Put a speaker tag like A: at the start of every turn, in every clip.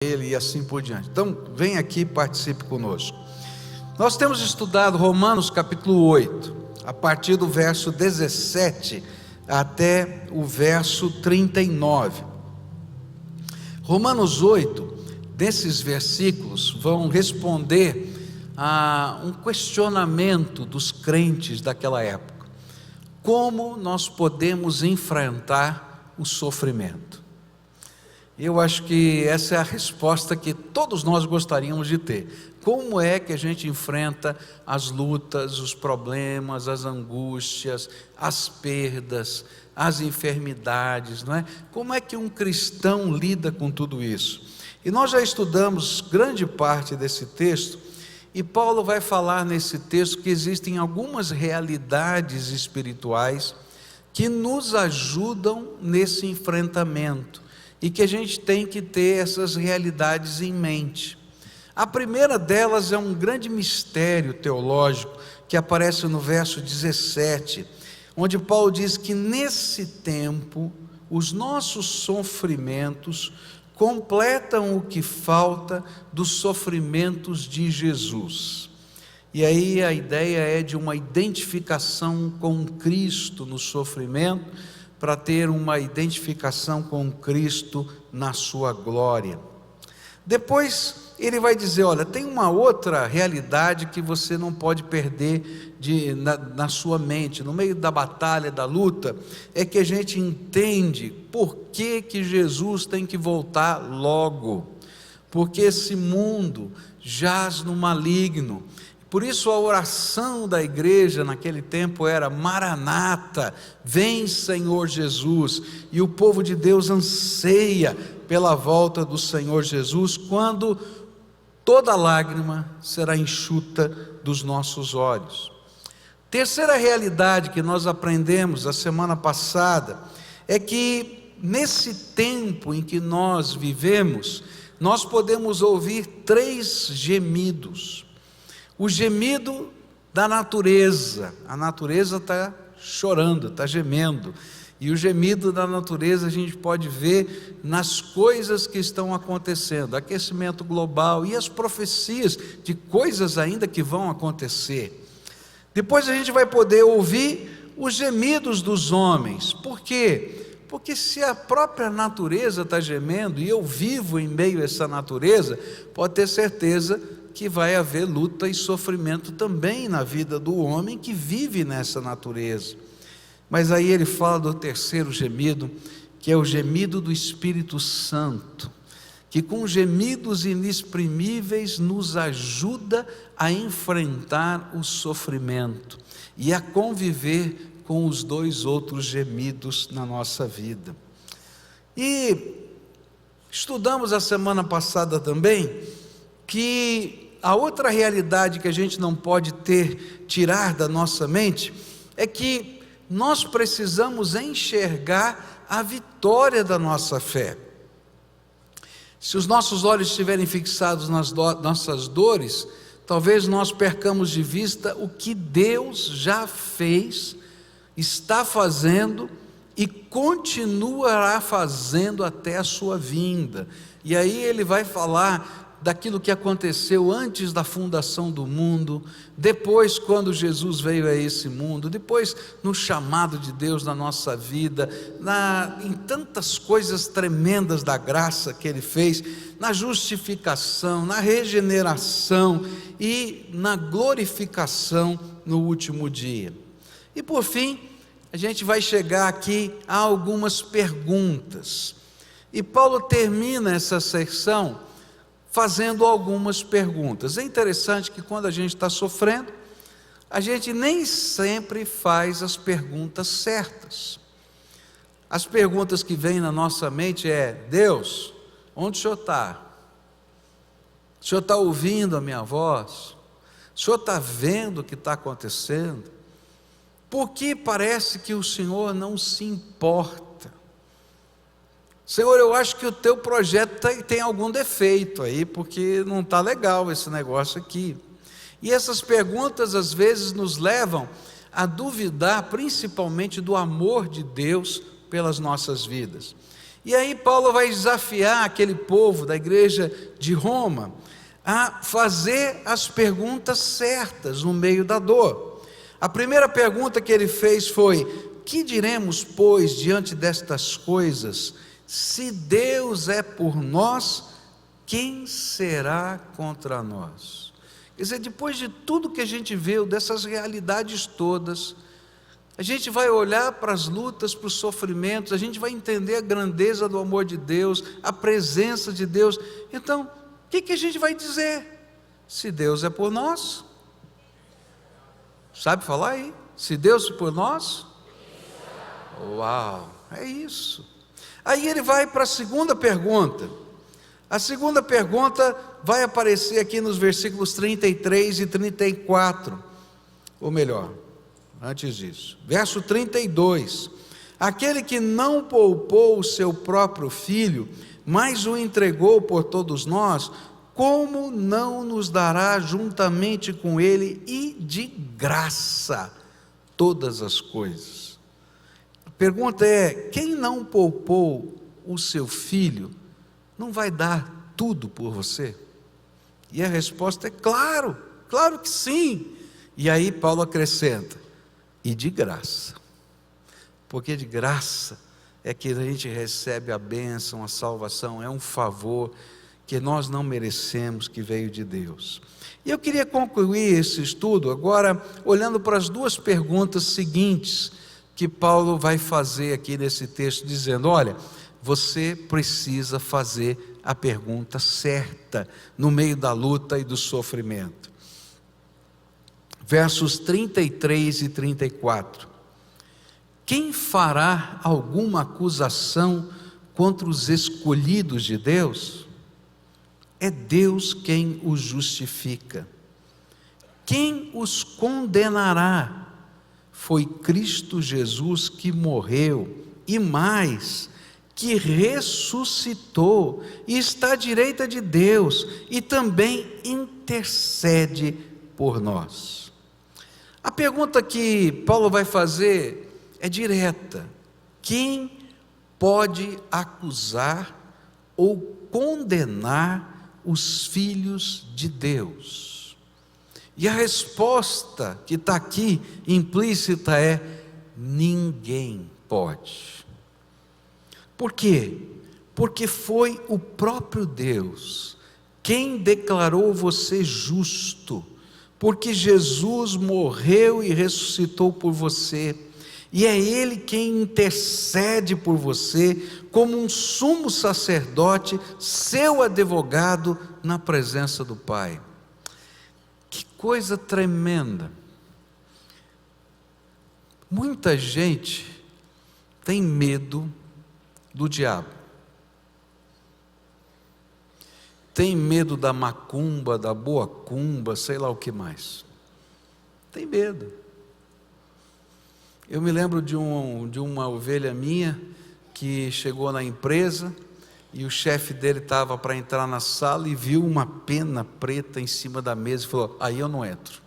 A: Ele e assim por diante. Então, vem aqui e participe conosco. Nós temos estudado Romanos capítulo 8, a partir do verso 17 até o verso 39. Romanos 8, desses versículos, vão responder a um questionamento dos crentes daquela época. Como nós podemos enfrentar o sofrimento? Eu acho que essa é a resposta que todos nós gostaríamos de ter. Como é que a gente enfrenta as lutas, os problemas, as angústias, as perdas, as enfermidades, não é? Como é que um cristão lida com tudo isso? E nós já estudamos grande parte desse texto, e Paulo vai falar nesse texto que existem algumas realidades espirituais que nos ajudam nesse enfrentamento, e que a gente tem que ter essas realidades em mente. A primeira delas é um grande mistério teológico que aparece no verso 17, onde Paulo diz que nesse tempo os nossos sofrimentos completam o que falta dos sofrimentos de Jesus. E aí a ideia é de uma identificação com Cristo no sofrimento, para ter uma identificação com Cristo na sua glória. Depois ele vai dizer, olha, tem uma outra realidade que você não pode perder na sua mente, no meio da batalha, da luta, é que a gente entende por que Jesus tem que voltar logo, porque esse mundo jaz no maligno. Por isso a oração da igreja naquele tempo era: Maranata, vem Senhor Jesus. E o povo de Deus anseia pela volta do Senhor Jesus, quando toda lágrima será enxuta dos nossos olhos. Terceira realidade que nós aprendemos a semana passada é que nesse tempo em que nós vivemos, nós podemos ouvir três gemidos. O gemido da natureza, a natureza está chorando, está gemendo, e o gemido da natureza a gente pode ver nas coisas que estão acontecendo, aquecimento global e as profecias de coisas ainda que vão acontecer. Depois a gente vai poder ouvir os gemidos dos homens. Por quê? Porque se a própria natureza está gemendo, e eu vivo em meio a essa natureza, pode ter certeza que vai haver luta e sofrimento também na vida do homem que vive nessa natureza. Mas aí ele fala do terceiro gemido, que é o gemido do Espírito Santo, que com gemidos inexprimíveis nos ajuda a enfrentar o sofrimento e a conviver com os dois outros gemidos na nossa vida. E estudamos a semana passada também que a outra realidade que a gente não pode tirar da nossa mente é que nós precisamos enxergar a vitória da nossa fé. Se os nossos olhos estiverem fixados nas nossas dores, talvez nós percamos de vista o que Deus já fez, está fazendo e continuará fazendo até a sua vinda. E aí ele vai falar daquilo que aconteceu antes da fundação do mundo, depois quando Jesus veio a esse mundo, depois no chamado de Deus na nossa vida, em tantas coisas tremendas da graça que Ele fez, na justificação, na regeneração e na glorificação no último dia. E por fim, a gente vai chegar aqui a algumas perguntas, e Paulo termina essa seção fazendo algumas perguntas. É interessante que quando a gente está sofrendo, a gente nem sempre faz as perguntas certas. As perguntas que vêm na nossa mente é: Deus, onde o Senhor está? O Senhor está ouvindo a minha voz? O Senhor está vendo o que está acontecendo? Por que parece que o Senhor não se importa? Senhor, eu acho que o teu projeto tem algum defeito aí, porque não está legal esse negócio aqui. E essas perguntas às vezes nos levam a duvidar principalmente do amor de Deus pelas nossas vidas. E aí Paulo vai desafiar aquele povo da igreja de Roma a fazer as perguntas certas no meio da dor. A primeira pergunta que ele fez foi: que diremos, pois, diante destas coisas? Se Deus é por nós, quem será contra nós? Quer dizer, depois de tudo que a gente viu, dessas realidades todas, a gente vai olhar para as lutas, para os sofrimentos, a gente vai entender a grandeza do amor de Deus, a presença de Deus. Então, o que a gente vai dizer? Se Deus é por nós, sabe falar aí? Se Deus é por nós, uau, é isso. Aí ele vai para a segunda pergunta. A segunda pergunta vai aparecer aqui nos versículos 33 e 34, ou melhor, antes disso, verso 32: aquele que não poupou o seu próprio filho, mas o entregou por todos nós, como não nos dará juntamente com ele e de graça todas as coisas? A pergunta é: quem não poupou o seu filho, não vai dar tudo por você? E a resposta é claro, claro que sim. E aí Paulo acrescenta: e de graça, porque de graça é que a gente recebe a bênção, a salvação, é um favor que nós não merecemos, que veio de Deus. E eu queria concluir esse estudo agora olhando para as duas perguntas seguintes que Paulo vai fazer aqui nesse texto, dizendo: olha, você precisa fazer a pergunta certa no meio da luta e do sofrimento. Versos 33 e 34: quem fará alguma acusação contra os escolhidos de Deus? É Deus quem os justifica. Quem os condenará? Foi Cristo Jesus que morreu, e mais, que ressuscitou, e está à direita de Deus, e também intercede por nós. A pergunta que Paulo vai fazer é direta: quem pode acusar ou condenar os filhos de Deus? E a resposta que está aqui implícita é: ninguém pode. Por quê? Porque foi o próprio Deus quem declarou você justo, porque Jesus morreu e ressuscitou por você, e é Ele quem intercede por você, como um sumo sacerdote, seu advogado na presença do Pai. Que coisa tremenda! Muita gente tem medo do diabo, tem medo da macumba, da boa cumba, sei lá o que mais, tem medo. Eu me lembro de uma ovelha minha que chegou na empresa e o chefe dele estava para entrar na sala e viu uma pena preta em cima da mesa e falou: aí eu não entro,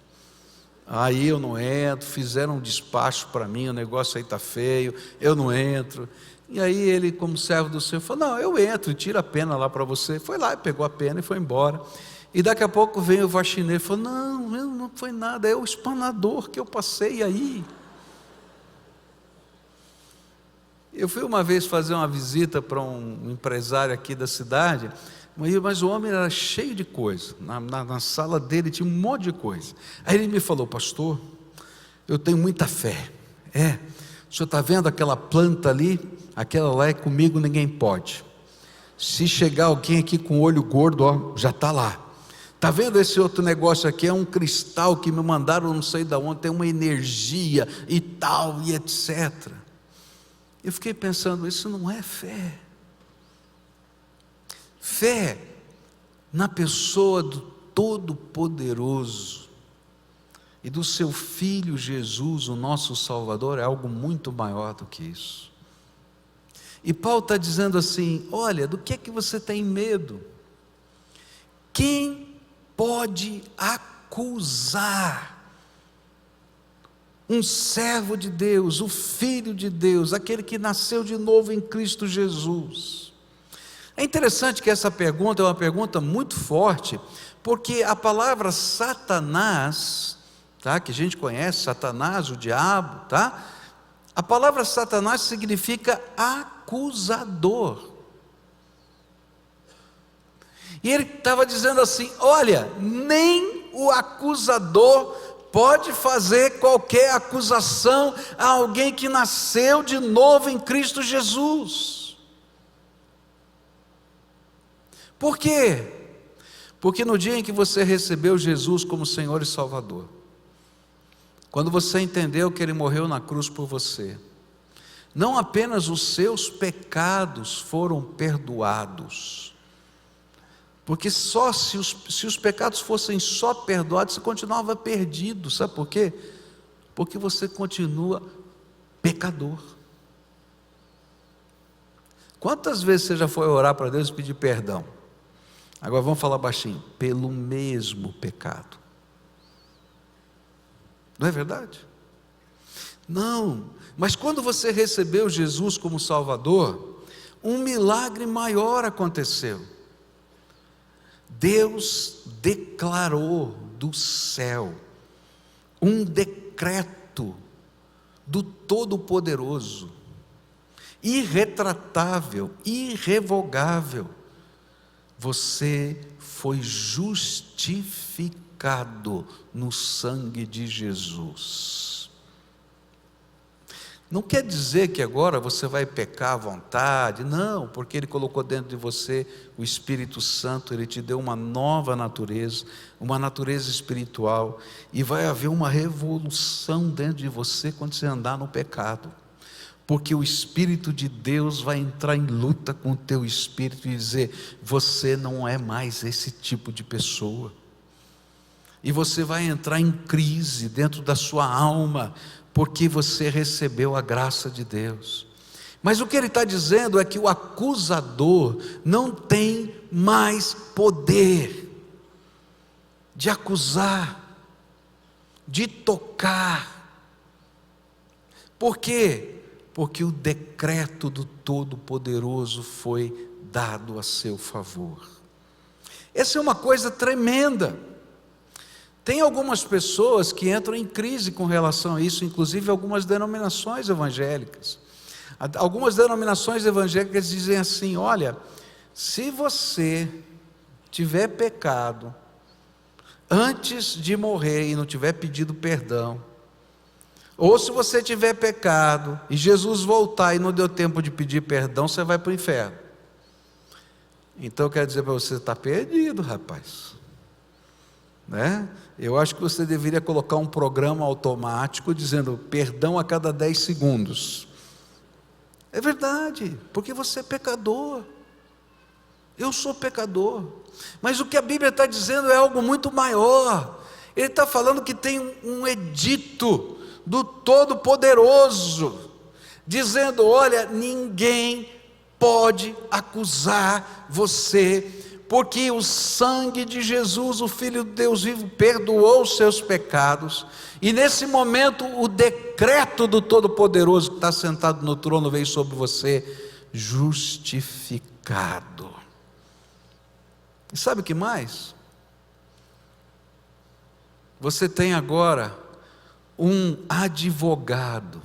A: fizeram um despacho para mim, o negócio aí está feio, eu não entro. E aí ele, como servo do Senhor, falou: não, eu entro e tiro a pena lá para você. Foi lá, pegou a pena e foi embora. E daqui a pouco veio o faxineiro e falou: não foi nada, é o espanador que eu passei aí. Eu fui uma vez fazer uma visita para um empresário aqui da cidade, mas o homem era cheio de coisa, na sala dele tinha um monte de coisa. Aí ele me falou: pastor, eu tenho muita fé. O senhor está vendo aquela planta ali? Aquela lá é comigo, ninguém pode. Se chegar alguém aqui com o olho gordo, ó, já está lá. Está vendo esse outro negócio aqui? É um cristal que me mandaram não sei de onde, tem uma energia e tal, e etc. Eu fiquei pensando: isso não é fé. Fé na pessoa do Todo-Poderoso e do seu Filho Jesus, o nosso Salvador, é algo muito maior do que isso. E Paulo está dizendo assim: olha, do que é que você tem medo? Quem pode acusar um servo de Deus, o Filho de Deus, aquele que nasceu de novo em Cristo Jesus. É interessante que essa pergunta é uma pergunta muito forte, porque a palavra Satanás, tá, que a gente conhece, Satanás, o diabo, tá? A palavra Satanás significa acusador. E ele estava dizendo assim: olha, nem o acusador pode fazer qualquer acusação a alguém que nasceu de novo em Cristo Jesus. Por quê? Porque no dia em que você recebeu Jesus como Senhor e Salvador, quando você entendeu que Ele morreu na cruz por você, não apenas os seus pecados foram perdoados, porque só se os pecados fossem só perdoados, você continuava perdido. Sabe por quê? Porque você continua pecador. Quantas vezes você já foi orar para Deus e pedir perdão? Agora vamos falar baixinho: pelo mesmo pecado. Não é verdade? Não, mas quando você recebeu Jesus como Salvador, um milagre maior aconteceu. Deus declarou do céu um decreto do Todo-Poderoso, irretratável, irrevogável: você foi justificado no sangue de Jesus. Não quer dizer que agora você vai pecar à vontade, não, porque Ele colocou dentro de você o Espírito Santo, Ele te deu uma nova natureza, uma natureza espiritual, e vai haver uma revolução dentro de você quando você andar no pecado, porque o Espírito de Deus vai entrar em luta com o teu espírito e dizer: você não é mais esse tipo de pessoa. E você vai entrar em crise dentro da sua alma, porque você recebeu a graça de Deus. Mas o que ele está dizendo é que o acusador não tem mais poder de acusar, de tocar. Por quê? Porque o decreto do Todo-Poderoso foi dado a seu favor. Essa é uma coisa tremenda. Tem algumas pessoas que entram em crise com relação a isso, inclusive algumas denominações evangélicas. Algumas denominações evangélicas dizem assim: olha, se você tiver pecado antes de morrer e não tiver pedido perdão, ou se você tiver pecado e Jesus voltar e não deu tempo de pedir perdão, você vai para o inferno. Então eu quero dizer para você: você está perdido, rapaz, né? Eu acho que você deveria colocar um programa automático dizendo perdão a cada 10 segundos. É verdade, porque você é pecador. Eu sou pecador. Mas o que a Bíblia está dizendo é algo muito maior. Ele está falando que tem um edito do Todo-Poderoso, dizendo: olha, ninguém pode acusar você, porque o sangue de Jesus, o Filho de Deus vivo, perdoou os seus pecados, e nesse momento o decreto do Todo-Poderoso que está sentado no trono veio sobre você, justificado. E sabe o que mais? Você tem agora um advogado,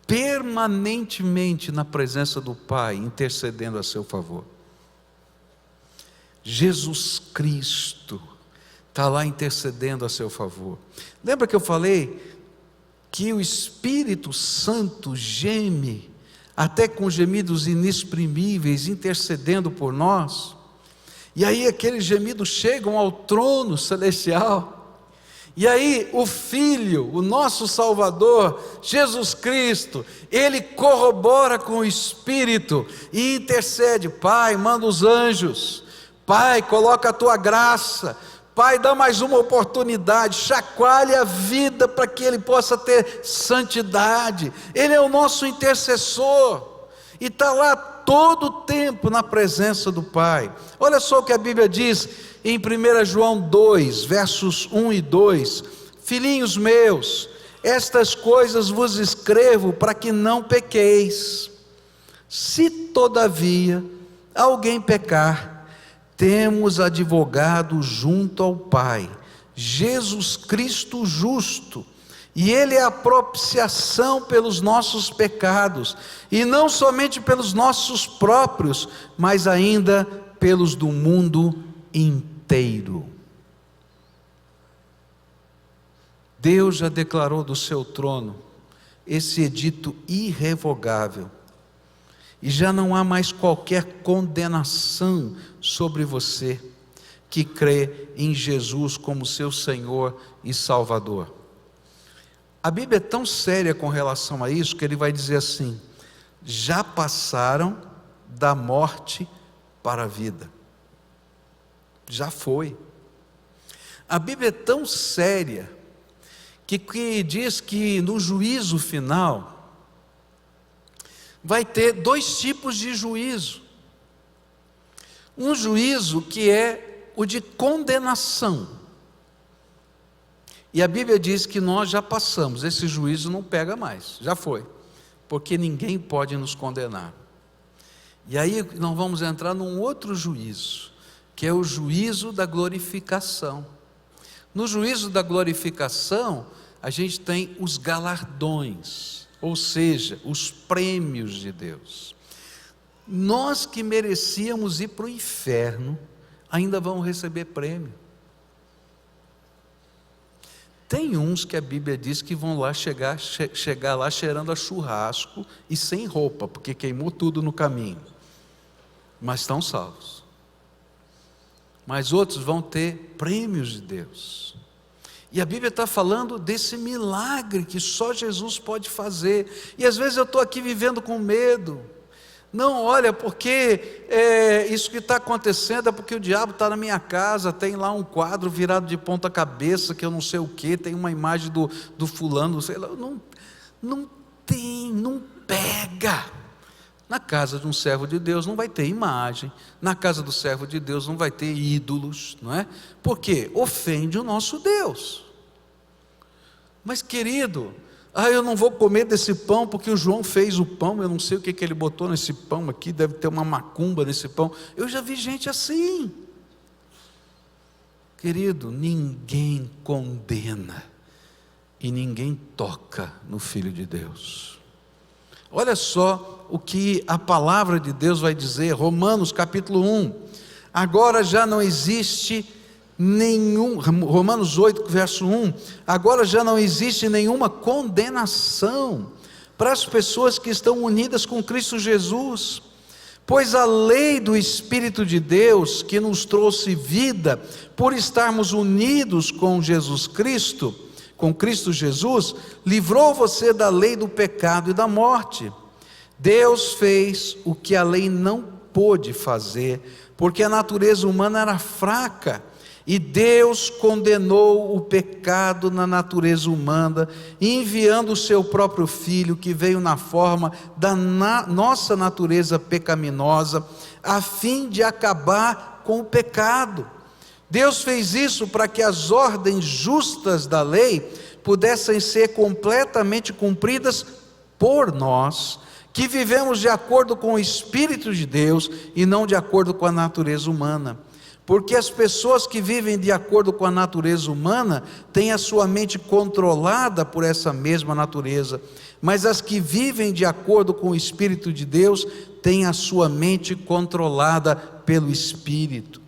A: permanentemente na presença do Pai, intercedendo a seu favor. Jesus Cristo está lá intercedendo a seu favor. Lembra que eu falei que o Espírito Santo geme até com gemidos inexprimíveis, intercedendo por nós? E aí aqueles gemidos chegam ao trono celestial, e aí o Filho, o nosso Salvador, Jesus Cristo, Ele corrobora com o Espírito e intercede: Pai, manda os anjos, Pai, coloca a tua graça, Pai, dá mais uma oportunidade, chacoalhe a vida para que ele possa ter santidade. Ele é o nosso intercessor e está lá todo o tempo na presença do Pai. Olha só o que a Bíblia diz em 1 João 2, versos 1 e 2: filhinhos meus, Estas coisas vos escrevo para que não pequeis. Se todavia alguém pecar, temos advogado junto ao Pai, Jesus Cristo justo, e Ele é a propiciação pelos nossos pecados, e não somente pelos nossos próprios, mas ainda pelos do mundo inteiro. Deus já declarou do seu trono esse edito irrevogável, e já não há mais qualquer condenação sobre você que crê em Jesus como seu Senhor e Salvador. A Bíblia é tão séria com relação a isso, que ele vai dizer assim: já passaram da morte para a vida. Já foi. A Bíblia é tão séria, que diz que no juízo final, vai ter dois tipos de juízo. Um juízo que é o de condenação, e a Bíblia diz que nós já passamos, esse juízo não pega mais, já foi, porque ninguém pode nos condenar. E aí nós vamos entrar num outro juízo, que é o juízo da glorificação. No juízo da glorificação, a gente tem os galardões, ou seja, os prêmios de Deus. Nós que merecíamos ir para o inferno, ainda vamos receber prêmio. Tem uns que a Bíblia diz que vão lá chegar lá cheirando a churrasco e sem roupa, porque queimou tudo no caminho, mas estão salvos. Mas outros vão ter prêmios de Deus. E a Bíblia está falando desse milagre que só Jesus pode fazer. E às vezes eu estou aqui vivendo com medo. Não, olha, porque isso que está acontecendo é porque o diabo está na minha casa, tem lá um quadro virado de ponta cabeça, que eu não sei o que, tem uma imagem do fulano, sei lá, não tem, não pega. Na casa de um servo de Deus não vai ter imagem, na casa do servo de Deus não vai ter ídolos, não é? Porque ofende o nosso Deus. Mas querido, eu não vou comer desse pão porque o João fez o pão, eu não sei o que ele botou nesse pão aqui, deve ter uma macumba nesse pão. Eu já vi gente assim. Querido, ninguém condena e ninguém toca no Filho de Deus. Olha só o que a palavra de Deus vai dizer, Romanos capítulo 1. Agora já não existe Romanos 8, verso 1, agora já não existe nenhuma condenação para as pessoas que estão unidas com Cristo Jesus, pois a lei do Espírito de Deus, que nos trouxe vida, por estarmos unidos com Jesus Cristo, com Cristo Jesus, livrou você da lei do pecado e da morte. Deus fez o que a lei não pôde fazer, porque a natureza humana era fraca, e Deus condenou o pecado na natureza humana, enviando o seu próprio Filho, que veio na forma da nossa natureza pecaminosa, a fim de acabar com o pecado. Deus fez isso para que as ordens justas da lei pudessem ser completamente cumpridas por nós, que vivemos de acordo com o Espírito de Deus e não de acordo com a natureza humana. Porque as pessoas que vivem de acordo com a natureza humana têm a sua mente controlada por essa mesma natureza, mas as que vivem de acordo com o Espírito de Deus têm a sua mente controlada pelo Espírito.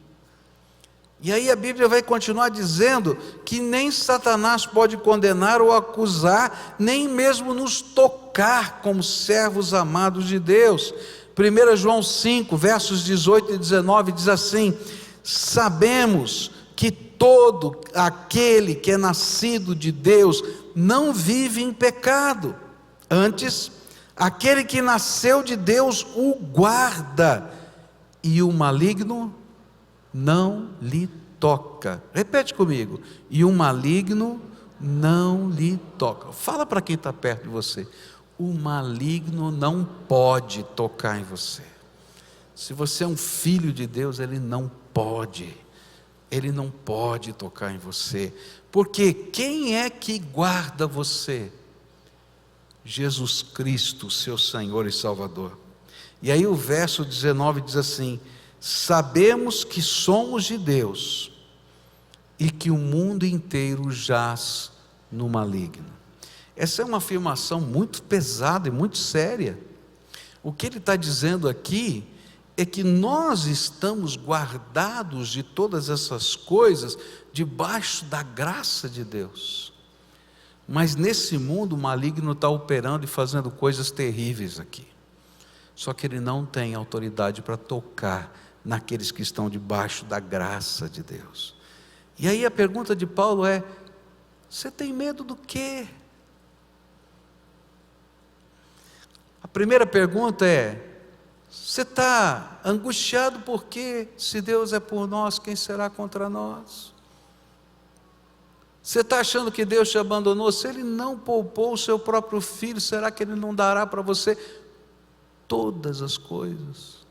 A: E aí a Bíblia vai continuar dizendo que nem Satanás pode condenar ou acusar, nem mesmo nos tocar como servos amados de Deus. 1 João 5, versos 18 e 19 diz assim: sabemos que todo aquele que é nascido de Deus não vive em pecado, antes, aquele que nasceu de Deus o guarda, e o maligno não lhe toca. Repete comigo: e o maligno não lhe toca. Fala para quem está perto de você: o maligno não pode tocar em você. Se você é um filho de Deus, ele não pode. ele não pode tocar em você, porque quem é que guarda você? Jesus Cristo, seu Senhor e Salvador. E aí o verso 19 diz assim: sabemos que somos de Deus e que o mundo inteiro jaz no maligno. Essa é uma afirmação muito pesada e muito séria. O que ele está dizendo aqui é que nós estamos guardados de todas essas coisas debaixo da graça de Deus. Mas nesse mundo o maligno está operando e fazendo coisas terríveis aqui. Só que ele não tem autoridade para tocar naqueles que estão debaixo da graça de Deus. E aí a pergunta de Paulo é: você tem medo do quê? A primeira pergunta é: você está angustiado porque se Deus é por nós, quem será contra nós? Você está achando que Deus te abandonou? Se Ele não poupou o seu próprio filho, será que Ele não dará para você todas as coisas?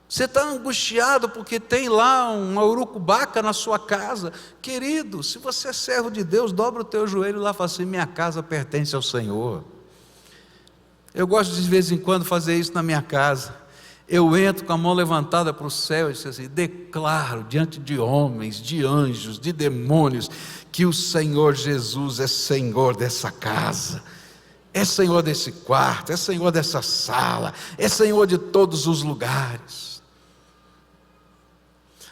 A: Você está angustiado porque tem lá uma urucubaca na sua casa? Querido, se você é servo de Deus, dobra o teu joelho lá e fala assim: minha casa pertence ao Senhor. Eu gosto de vez em quando fazer isso na minha casa. Eu entro com a mão levantada para o céu e digo assim: declaro diante de homens, de anjos, de demônios, que o Senhor Jesus é Senhor dessa casa, é Senhor desse quarto, é Senhor dessa sala, é Senhor de todos os lugares.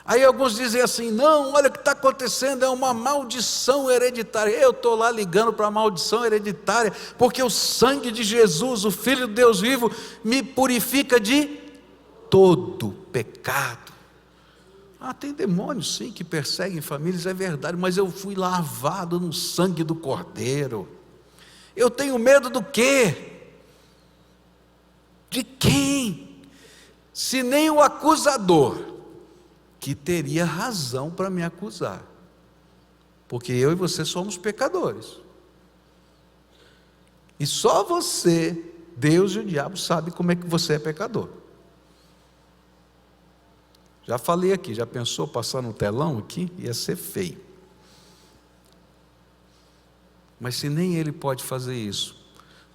A: Aí alguns dizem assim: não, olha o que está acontecendo, é uma maldição hereditária. Eu estou lá ligando para a maldição hereditária, porque o sangue de Jesus, o Filho de Deus vivo, me purifica de todo pecado. Tem demônios sim que perseguem famílias, é verdade, mas eu fui lavado no sangue do Cordeiro. Eu tenho medo do quê? De quem? Se nem o acusador, que teria razão para me acusar, porque eu e você somos pecadores, e só você, Deus e o diabo sabem como é que você é pecador. Já falei aqui, já pensou passar no telão aqui? Ia ser feio. Mas se nem ele pode fazer isso,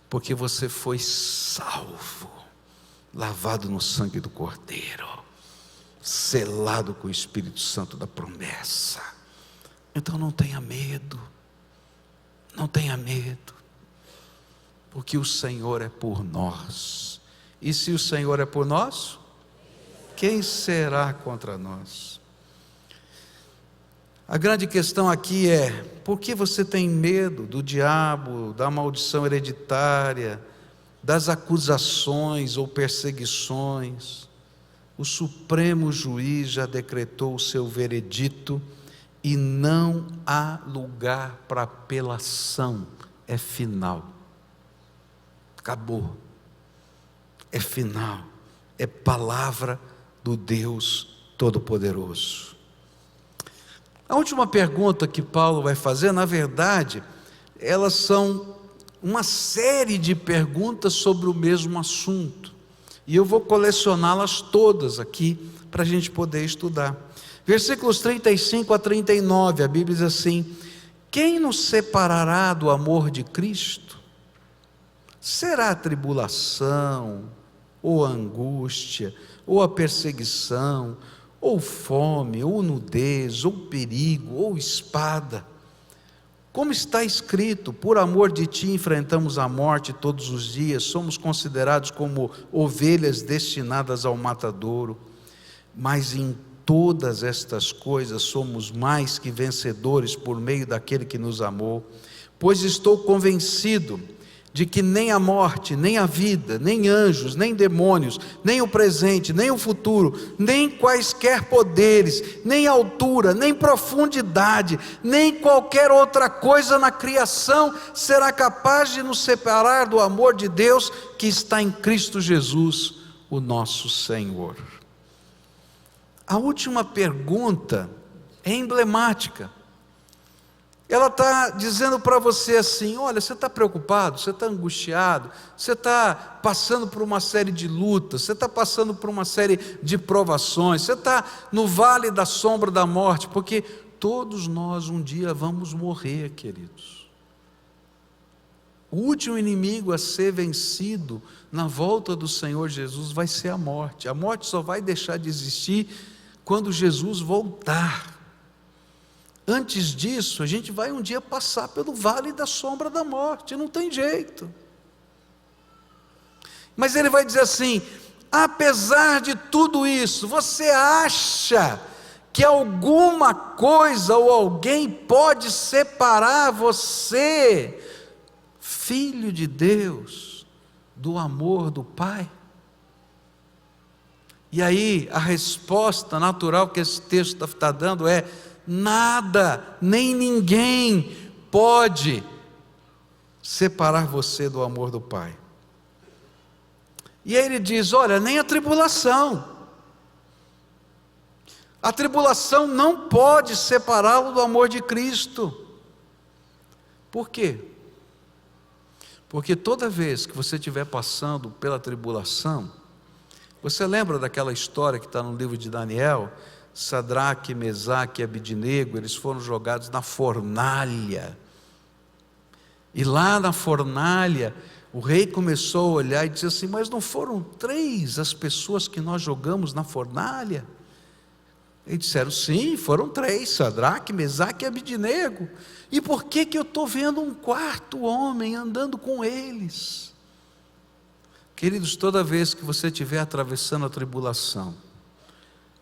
A: porque você foi salvo, lavado no sangue do Cordeiro, selado com o Espírito Santo da promessa, então não tenha medo, não tenha medo, porque o Senhor é por nós. E se o Senhor é por nós, quem será contra nós? A grande questão aqui é: por que você tem medo do diabo, da maldição hereditária, das acusações ou perseguições? O Supremo Juiz já decretou o seu veredito e não há lugar para apelação. É final, acabou, é final, é palavra do Deus Todo-Poderoso. A última pergunta que Paulo vai fazer, na verdade, elas são uma série de perguntas sobre o mesmo assunto, e eu vou colecioná-las todas aqui para a gente poder estudar. Versículos 35 a 39, a Bíblia diz assim: quem nos separará do amor de Cristo? Será a tribulação, ou a angústia, ou a perseguição, ou fome, ou nudez, ou perigo, ou espada? Como está escrito: por amor de ti enfrentamos a morte todos os dias, somos considerados como ovelhas destinadas ao matadouro. Mas em todas estas coisas somos mais que vencedores por meio daquele que nos amou. Pois estou convencido de que nem a morte, nem a vida, nem anjos, nem demônios, nem o presente, nem o futuro, nem quaisquer poderes, nem altura, nem profundidade, nem qualquer outra coisa na criação será capaz de nos separar do amor de Deus que está em Cristo Jesus, o nosso Senhor. A última pergunta é emblemática. Ela está dizendo para você assim: olha, você está preocupado, você está angustiado, você está passando por uma série de lutas, você está passando por uma série de provações, você está no vale da sombra da morte, porque todos nós um dia vamos morrer, queridos. O último inimigo a ser vencido na volta do Senhor Jesus vai ser a morte. A morte só vai deixar de existir quando Jesus voltar. Antes disso, a gente vai um dia passar pelo vale da sombra da morte, não tem jeito. Mas ele vai dizer assim: apesar de tudo isso, você acha que alguma coisa ou alguém pode separar você, filho de Deus, do amor do Pai? E aí, a resposta natural que esse texto está dando é: nada, nem ninguém pode separar você do amor do Pai. E aí ele diz: olha, nem a tribulação não pode separá-lo do amor de Cristo. Por quê? Porque toda vez que você estiver passando pela tribulação, você lembra daquela história que está no livro de Daniel? Sadraque, Mesaque e Abidnego, eles foram jogados na fornalha, e lá na fornalha, o rei começou a olhar e disse assim: mas não foram 3 as pessoas que nós jogamos na fornalha? Eles disseram: sim, foram 3, Sadraque, Mesaque e Abidnego. E por que eu estou vendo um 4º homem andando com eles? Queridos, toda vez que você estiver atravessando a tribulação,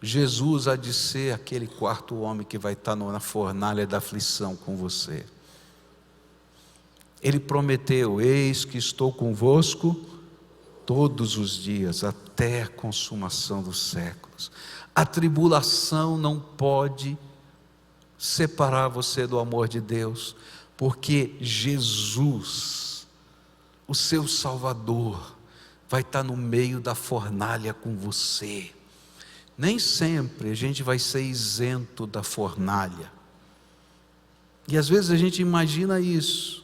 A: Jesus há de ser aquele 4º homem que vai estar na fornalha da aflição com você. Ele prometeu: eis que estou convosco todos os dias, até a consumação dos séculos. A tribulação não pode separar você do amor de Deus, porque Jesus, o seu Salvador, vai estar no meio da fornalha com você. Nem sempre a gente vai ser isento da fornalha, e às vezes a gente imagina isso,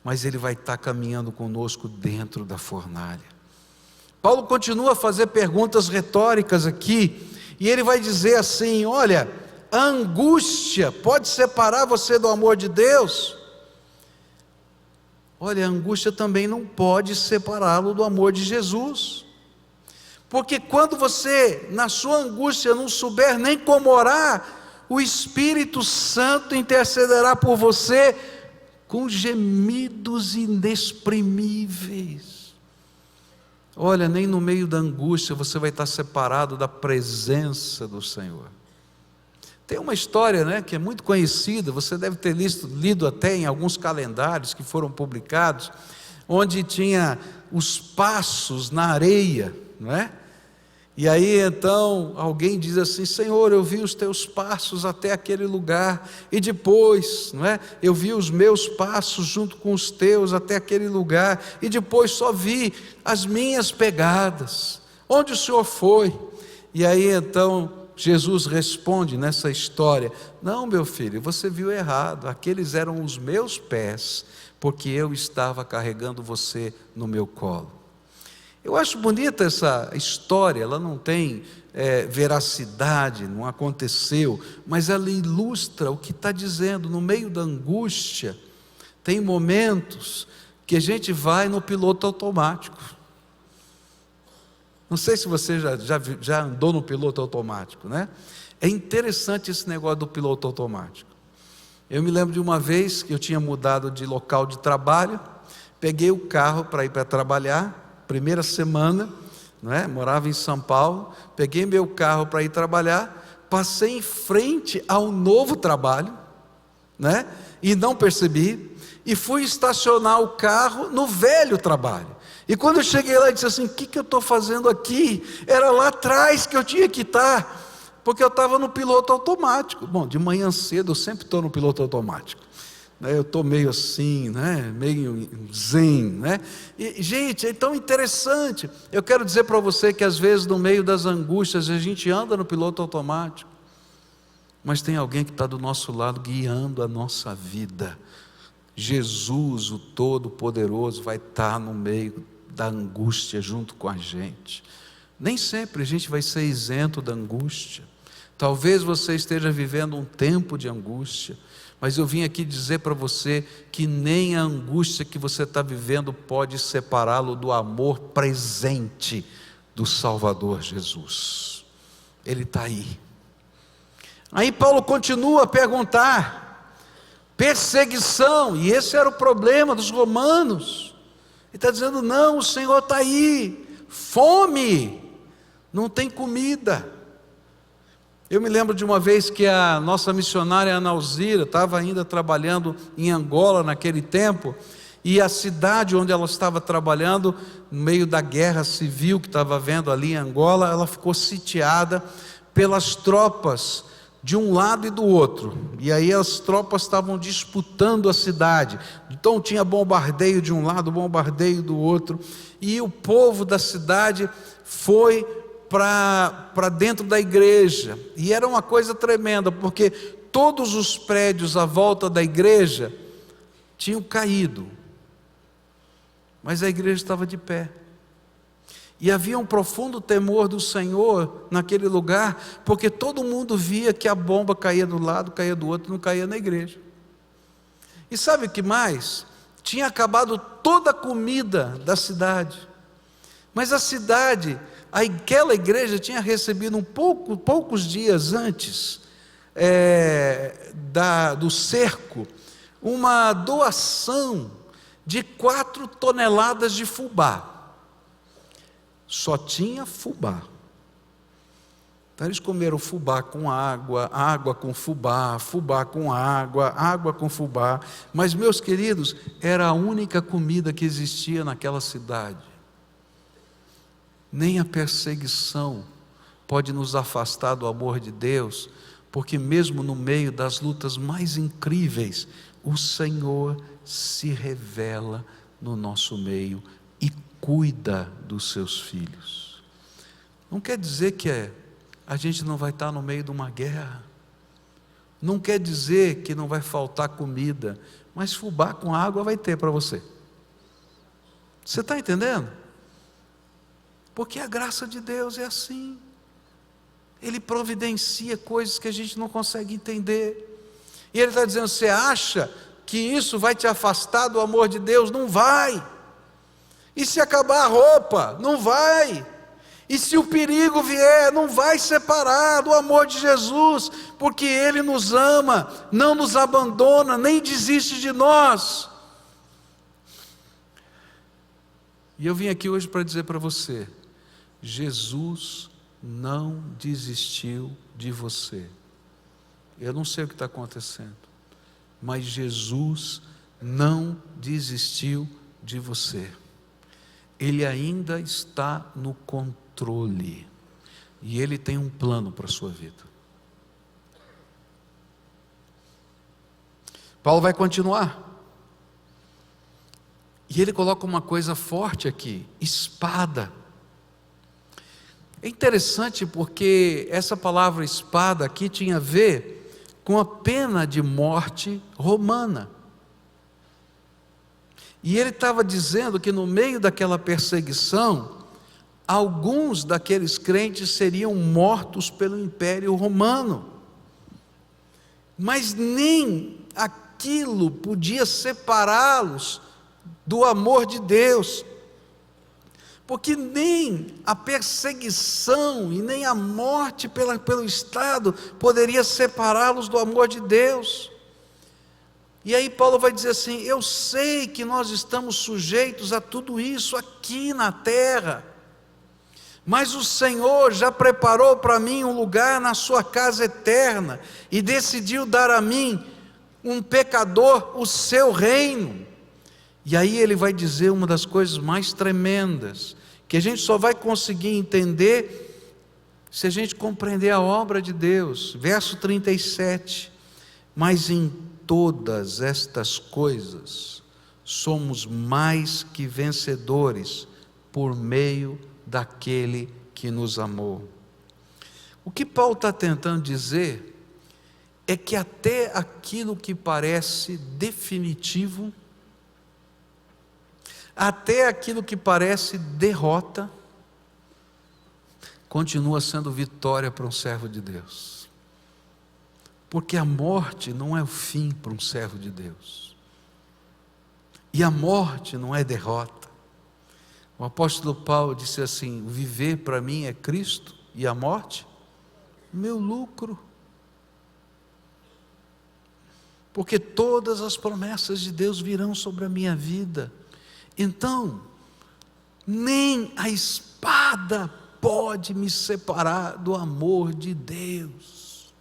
A: mas Ele vai estar caminhando conosco dentro da fornalha. Paulo continua a fazer perguntas retóricas aqui, e ele vai dizer assim: olha, a angústia pode separar você do amor de Deus? Olha, a angústia também não pode separá-lo do amor de Jesus. Porque quando você, na sua angústia, não souber nem como orar, o Espírito Santo intercederá por você com gemidos inexprimíveis. Olha, nem no meio da angústia você vai estar separado da presença do Senhor. Tem uma história, né, que é muito conhecida, você deve ter lido até em alguns calendários que foram publicados, onde tinha os passos na areia, não é? E aí então alguém diz assim: Senhor, eu vi os teus passos até aquele lugar, e depois, não é? Eu vi os meus passos junto com os teus até aquele lugar, e depois só vi as minhas pegadas. Onde o Senhor foi? E aí então Jesus responde nessa história: não, meu filho, você viu errado, aqueles eram os meus pés, porque eu estava carregando você no meu colo. Eu acho bonita essa história, ela não tem veracidade, não aconteceu, mas ela ilustra o que está dizendo. No meio da angústia, tem momentos que a gente vai no piloto automático. Não sei se você já andou no piloto automático, né? É interessante esse negócio do piloto automático. Eu me lembro de uma vez que eu tinha mudado de local de trabalho, peguei o carro para ir para trabalhar, primeira semana, não é? Morava em São Paulo, peguei meu carro para ir trabalhar, passei em frente ao novo trabalho, né? E não percebi, e fui estacionar o carro no velho trabalho. E quando eu cheguei lá, eu disse assim: o que eu estou fazendo aqui? Era lá atrás que eu tinha que estar, porque eu estava no piloto automático. Bom, de manhã cedo eu sempre estou no piloto automático, né? Eu estou meio assim, né? Meio zen, né? E, gente, é tão interessante. Eu quero dizer para você que às vezes no meio das angústias a gente anda no piloto automático. mas tem alguém que está do nosso lado guiando a nossa vida. Jesus, o Todo-Poderoso, vai estar no meio da angústia junto com a gente. Nem sempre a gente vai ser isento da angústia. Talvez você esteja vivendo um tempo de angústia, mas eu vim aqui dizer para você que nem a angústia que você está vivendo pode separá-lo do amor presente do Salvador Jesus. Ele está aí. Aí Paulo continua a perguntar: perseguição, e esse era o problema dos romanos. Ele está dizendo: não, o Senhor está aí. Fome, não tem comida. Eu me lembro de uma vez que a nossa missionária Ana Alzira estava ainda trabalhando em Angola naquele tempo, e a cidade onde ela estava trabalhando, no meio da guerra civil que estava havendo ali em Angola, ela ficou sitiada pelas tropas de um lado e do outro, e aí as tropas estavam disputando a cidade. Então tinha bombardeio de um lado, bombardeio do outro, e o povo da cidade foi para dentro da igreja, e era uma coisa tremenda, porque todos os prédios à volta da igreja tinham caído, mas a igreja estava de pé, e havia um profundo temor do Senhor naquele lugar, porque todo mundo via que a bomba caía do lado, caía do outro, não caía na igreja. E sabe o que mais? Tinha acabado toda a comida da cidade, mas a cidade, aquela igreja tinha recebido poucos dias antes do cerco, uma doação de 4 toneladas de fubá. Só tinha fubá. Então eles comeram fubá com água, água com fubá, fubá com água, água com fubá. Mas, meus queridos, era a única comida que existia naquela cidade. Nem a perseguição pode nos afastar do amor de Deus, porque mesmo no meio das lutas mais incríveis, o Senhor se revela no nosso meio e cuida dos seus filhos. Não quer dizer que a gente não vai estar no meio de uma guerra, não quer dizer que não vai faltar comida, mas fubá com água vai ter para você. Você está entendendo? Porque a graça de Deus é assim. Ele providencia coisas que a gente não consegue entender. E Ele está dizendo: você acha que isso vai te afastar do amor de Deus? Não vai. E se acabar a roupa? Não vai. E se o perigo vier? Não vai separar do amor de Jesus, porque Ele nos ama, não nos abandona, nem desiste de nós. E eu vim aqui hoje para dizer para você: Jesus não desistiu de você. Eu não sei o que está acontecendo, mas Jesus não desistiu de você. Ele ainda está no controle, e Ele tem um plano para a sua vida. Paulo vai continuar, e ele coloca uma coisa forte aqui: espada. É interessante porque essa palavra espada aqui tinha a ver com a pena de morte romana. E ele estava dizendo que no meio daquela perseguição, alguns daqueles crentes seriam mortos pelo Império Romano. Mas nem aquilo podia separá-los do amor de Deus. Porque nem a perseguição e nem a morte pelo Estado poderia separá-los do amor de Deus. E aí Paulo vai dizer assim: eu sei que nós estamos sujeitos a tudo isso aqui na terra, mas o Senhor já preparou para mim um lugar na sua casa eterna, e decidiu dar a mim, um pecador, o seu reino. E aí ele vai dizer uma das coisas mais tremendas, que a gente só vai conseguir entender se a gente compreender a obra de Deus. Verso 37, mas em todas estas coisas somos mais que vencedores por meio daquele que nos amou. O que Paulo está tentando dizer é que até aquilo que parece definitivo, até aquilo que parece derrota, continua sendo vitória para um servo de Deus. Porque a morte não é o fim para um servo de Deus. E a morte não é derrota. O apóstolo Paulo disse assim: o viver para mim é Cristo e a morte, meu lucro. Porque todas as promessas de Deus virão sobre a minha vida. Então, nem a espada pode me separar do amor de Deus.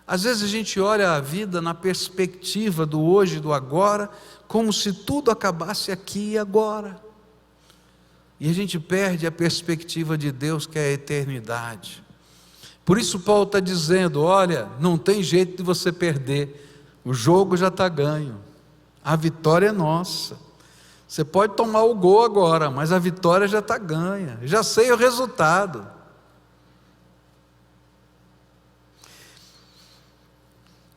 A: Às vezes a gente olha a vida na perspectiva do hoje e do agora, como se tudo acabasse aqui e agora. E a gente perde a perspectiva de Deus, que é a eternidade. Por isso Paulo está dizendo: olha, não tem jeito de você perder, o jogo já está ganho, a vitória é nossa. Você pode tomar o gol agora, mas a vitória já está ganha, já sei o resultado.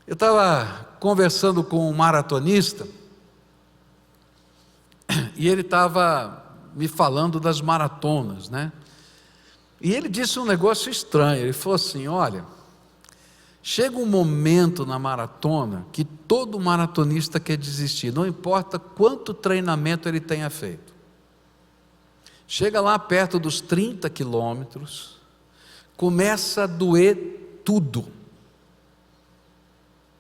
A: Eu estava conversando com um maratonista, e ele estava me falando das maratonas, né? E ele disse um negócio estranho. Ele falou assim: olha, chega um momento na maratona que todo maratonista quer desistir, não importa quanto treinamento ele tenha feito. Chega lá perto dos 30 quilômetros, começa a doer tudo.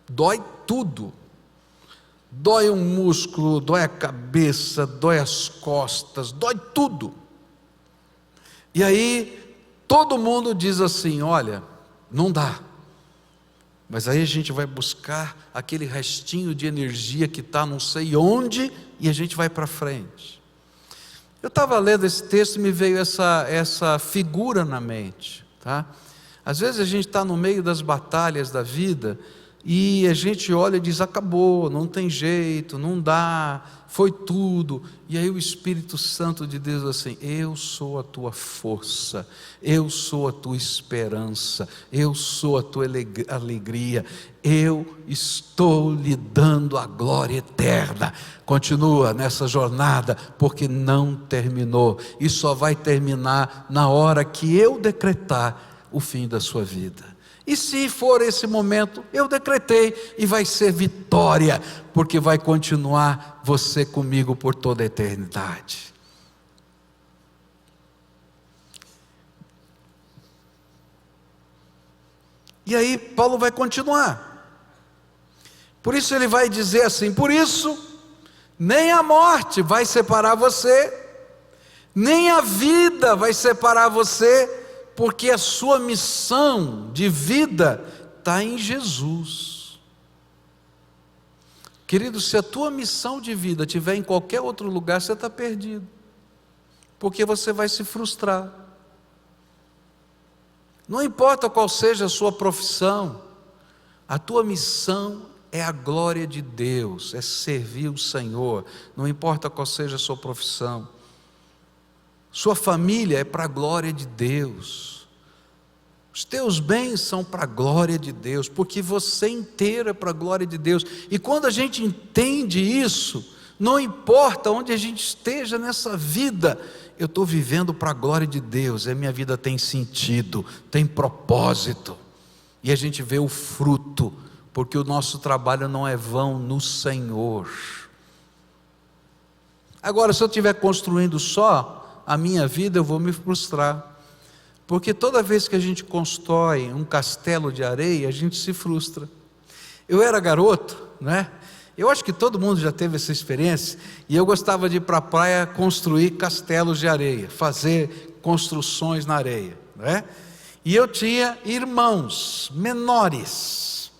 A: Dói tudo. Dói um músculo, dói a cabeça, dói as costas, dói tudo. E aí todo mundo diz assim: olha, não dá. Mas aí a gente vai buscar aquele restinho de energia que está não sei onde, e a gente vai para frente. Eu estava lendo esse texto e me veio essa figura na mente, tá? Às vezes a gente está no meio das batalhas da vida, e a gente olha e diz: acabou, não tem jeito, não dá, foi tudo. E aí o Espírito Santo de Deus diz assim: eu sou a tua força, eu sou a tua esperança, eu sou a tua alegria, eu estou lhe dando a glória eterna. Continua nessa jornada, porque não terminou, e só vai terminar na hora que eu decretar o fim da sua vida. E se for esse momento, eu decretei, e vai ser vitória, porque vai continuar você comigo por toda a eternidade. E aí Paulo vai continuar. Por isso ele vai dizer assim: por isso, nem a morte vai separar você, nem a vida vai separar você, porque a sua missão de vida está em Jesus. Querido, se a tua missão de vida estiver em qualquer outro lugar, você está perdido, porque você vai se frustrar. Não importa qual seja a sua profissão, a tua missão é a glória de Deus, é servir o Senhor, não importa qual seja a sua profissão. Sua família é para a glória de Deus, os teus bens são para a glória de Deus, porque você inteiro é para a glória de Deus. E quando a gente entende isso, não importa onde a gente esteja nessa vida, eu estou vivendo para a glória de Deus, a minha vida tem sentido, tem propósito, e a gente vê o fruto, porque o nosso trabalho não é vão no Senhor. Agora, se eu estiver construindo só a minha vida, eu vou me frustrar, porque toda vez que a gente constrói um castelo de areia, a gente se frustra. Eu era garoto, né? Eu acho que todo mundo já teve essa experiência, e eu gostava de ir para a praia construir castelos de areia, fazer construções na areia, né? E eu tinha irmãos menores,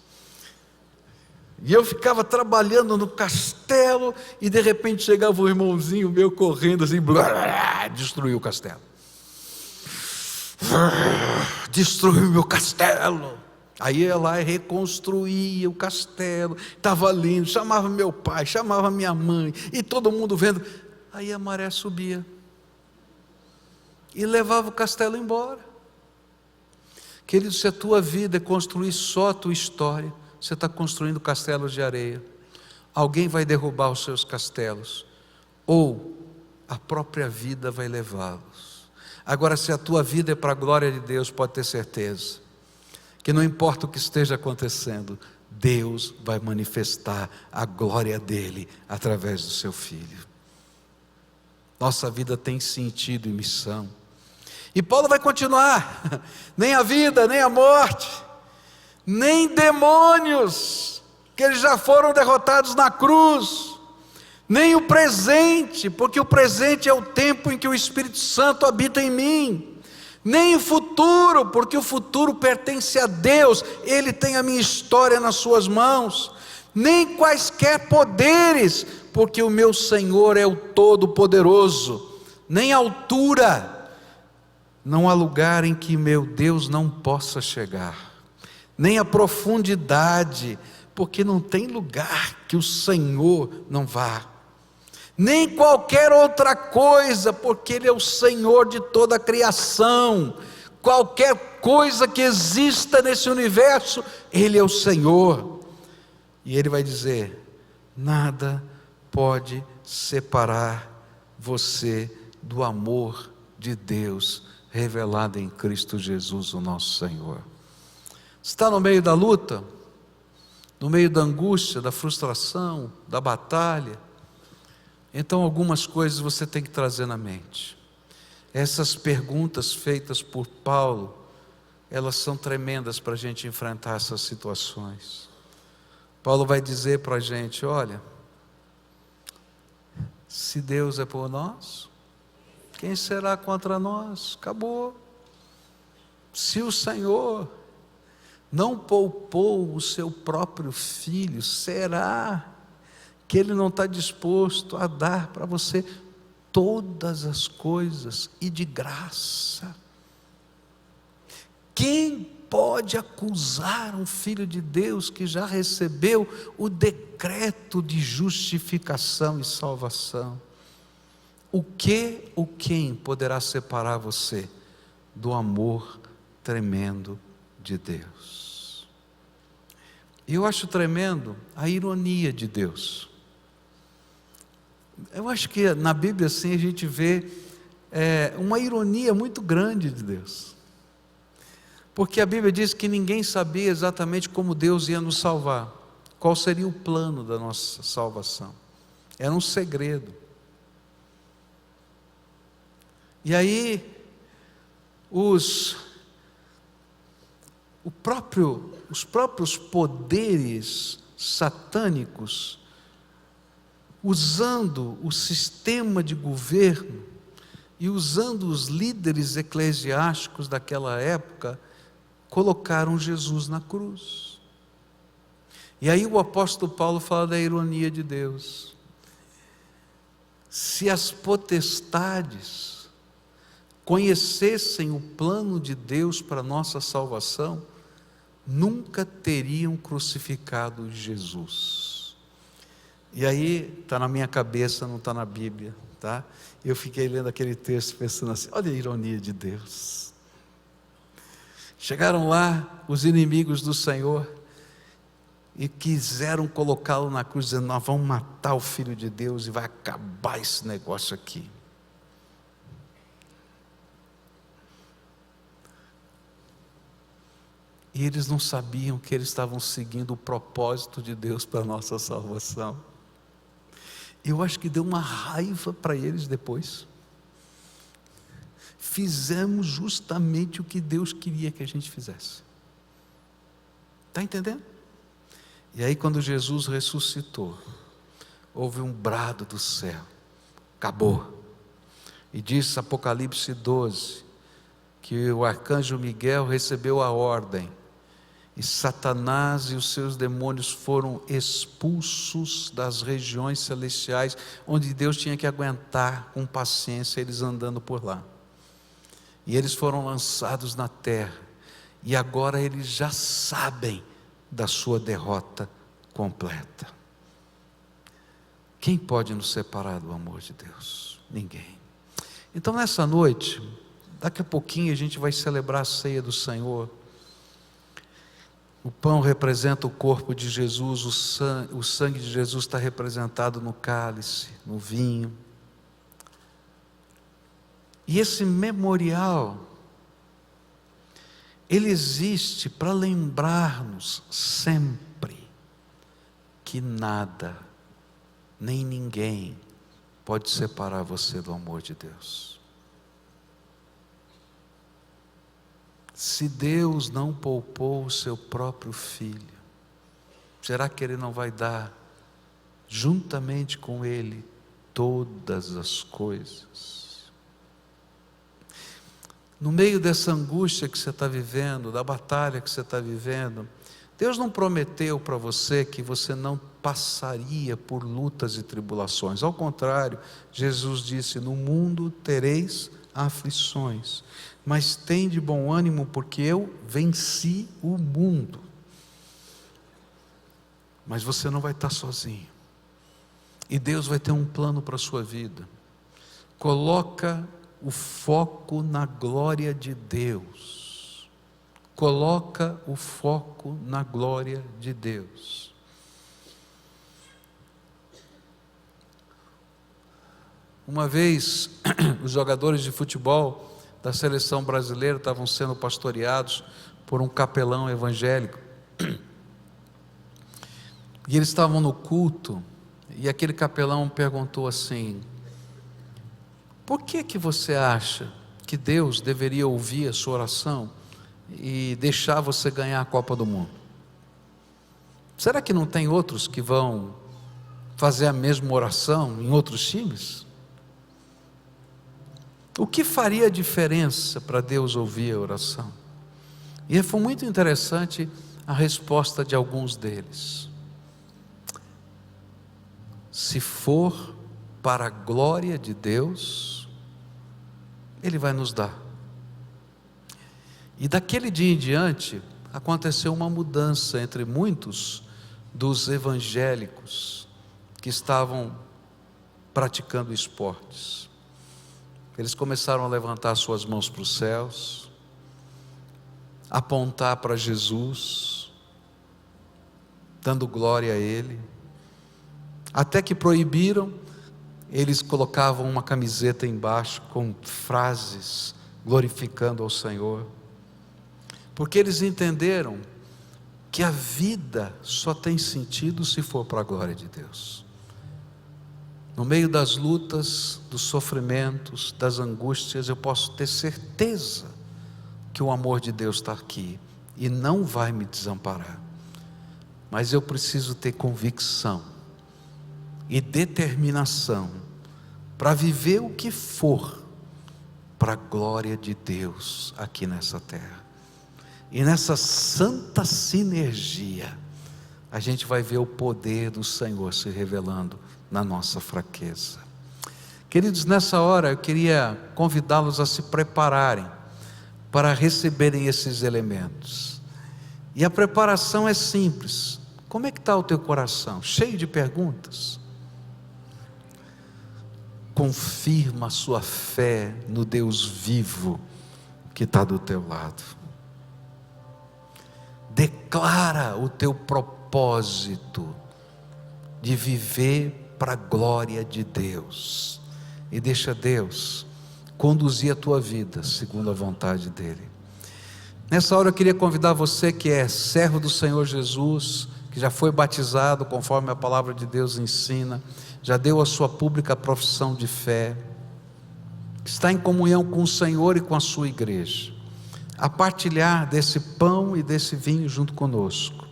A: e eu ficava trabalhando no castelo, e de repente chegava um irmãozinho meu correndo assim, blá, destruiu o castelo. Destruiu meu castelo. Aí ia lá e reconstruía o castelo, estava lindo, chamava meu pai, chamava minha mãe, e todo mundo vendo. Aí a maré subia, e levava o castelo embora. Querido, se a tua vida é construir só a tua história, você está construindo castelos de areia. Alguém vai derrubar os seus castelos, ou a própria vida vai levá-los. Agora, se a tua vida é para a glória de Deus, pode ter certeza, que não importa o que esteja acontecendo, Deus vai manifestar a glória dele através do seu Filho. Nossa vida tem sentido e missão. E Paulo vai continuar: nem a vida, nem a morte, nem demônios, que eles já foram derrotados na cruz, nem o presente, porque o presente é o tempo em que o Espírito Santo habita em mim, nem o futuro, porque o futuro pertence a Deus, Ele tem a minha história nas suas mãos, nem quaisquer poderes, porque o meu Senhor é o Todo-Poderoso, nem altura, não há lugar em que meu Deus não possa chegar, nem a profundidade, porque não tem lugar que o Senhor não vá, nem qualquer outra coisa, porque Ele é o Senhor de toda a criação. Qualquer coisa que exista nesse universo, Ele é o Senhor. E Ele vai dizer: nada pode separar você do amor de Deus revelado em Cristo Jesus, o nosso Senhor. Está no meio da luta, no meio da angústia, da frustração, da batalha, então algumas coisas você tem que trazer na mente. Essas perguntas feitas por Paulo, elas são tremendas para a gente enfrentar essas situações. Paulo vai dizer para a gente: olha, se Deus é por nós, quem será contra nós? Acabou. Se o Senhor não poupou o seu próprio Filho, será que Ele não está disposto a dar para você todas as coisas e de graça? Quem pode acusar um filho de Deus que já recebeu o decreto de justificação e salvação? O que ou quem poderá separar você do amor tremendo de Deus? E eu acho tremendo a ironia de Deus. Eu acho que na Bíblia assim a gente vê uma ironia muito grande de Deus, porque a Bíblia diz que ninguém sabia exatamente como Deus ia nos salvar, qual seria o plano da nossa salvação, era um segredo. E aí os próprios poderes satânicos, usando o sistema de governo e usando os líderes eclesiásticos daquela época, colocaram Jesus na cruz. E aí o apóstolo Paulo fala da ironia de Deus. Se as potestades conhecessem o plano de Deus para a nossa salvação, nunca teriam crucificado Jesus. E aí está na minha cabeça, não está na Bíblia, tá? Eu fiquei lendo aquele texto pensando assim: olha a ironia de Deus. Chegaram lá os inimigos do Senhor e quiseram colocá-lo na cruz, dizendo: nós vamos matar o Filho de Deus e vai acabar esse negócio aqui. E eles não sabiam que eles estavam seguindo o propósito de Deus para a nossa salvação. Eu acho que deu uma raiva para eles depois. Fizemos justamente o que Deus queria que a gente fizesse. Está entendendo? E aí quando Jesus ressuscitou, houve um brado do céu: acabou. E diz Apocalipse 12, que o arcanjo Miguel recebeu a ordem, e Satanás e os seus demônios foram expulsos das regiões celestiais, onde Deus tinha que aguentar com paciência eles andando por lá. E eles foram lançados na terra, e agora eles já sabem da sua derrota completa. Quem pode nos separar do amor de Deus? Ninguém. Então nessa noite, daqui a pouquinho a gente vai celebrar a ceia do Senhor. O pão representa o corpo de Jesus, o sangue de Jesus está representado no cálice, no vinho. E esse memorial, ele existe para lembrar-nos sempre que nada, nem ninguém pode separar você do amor de Deus. Se Deus não poupou o seu próprio Filho, será que Ele não vai dar, juntamente com Ele, todas as coisas? No meio dessa angústia que você está vivendo, da batalha que você está vivendo, Deus não prometeu para você que você não passaria por lutas e tribulações. Ao contrário, Jesus disse: no mundo tereis aflições, mas tende bom ânimo, porque eu venci o mundo. Mas você não vai estar sozinho, e Deus vai ter um plano para a sua vida. Coloca o foco na glória de Deus. Coloca o foco na glória de Deus. Uma vez, os jogadores de futebol da seleção brasileira estavam sendo pastoreados por um capelão evangélico. E eles estavam no culto, e aquele capelão perguntou assim: por que você acha que Deus deveria ouvir a sua oração e deixar você ganhar a Copa do Mundo? Será que não tem outros que vão fazer a mesma oração em outros times? O que faria diferença para Deus ouvir a oração? E foi muito interessante a resposta de alguns deles. Se for para a glória de Deus, Ele vai nos dar. E daquele dia em diante, aconteceu uma mudança entre muitos dos evangélicos que estavam praticando esportes. Eles começaram a levantar suas mãos para os céus, apontar para Jesus, dando glória a Ele, até que proibiram. Eles colocavam uma camiseta embaixo com frases glorificando ao Senhor, porque eles entenderam que a vida só tem sentido se for para a glória de Deus. No meio das lutas, dos sofrimentos, das angústias, eu posso ter certeza que o amor de Deus está aqui e não vai me desamparar. Mas eu preciso ter convicção e determinação para viver o que for para a glória de Deus aqui nessa terra. E nessa santa sinergia, a gente vai ver o poder do Senhor se revelando na nossa fraqueza. Queridos, nessa hora eu queria convidá-los a se prepararem para receberem esses elementos. E a preparação é simples. Como é que está o teu coração? Cheio de perguntas? Confirma a sua fé no Deus vivo que está do teu lado. Declara o teu propósito de viver para a glória de Deus, e deixa Deus conduzir a tua vida segundo a vontade dEle. Nessa hora eu queria convidar você que é servo do Senhor Jesus, que já foi batizado conforme a palavra de Deus ensina, já deu a sua pública profissão de fé, que está em comunhão com o Senhor e com a sua igreja, a partilhar desse pão e desse vinho junto conosco,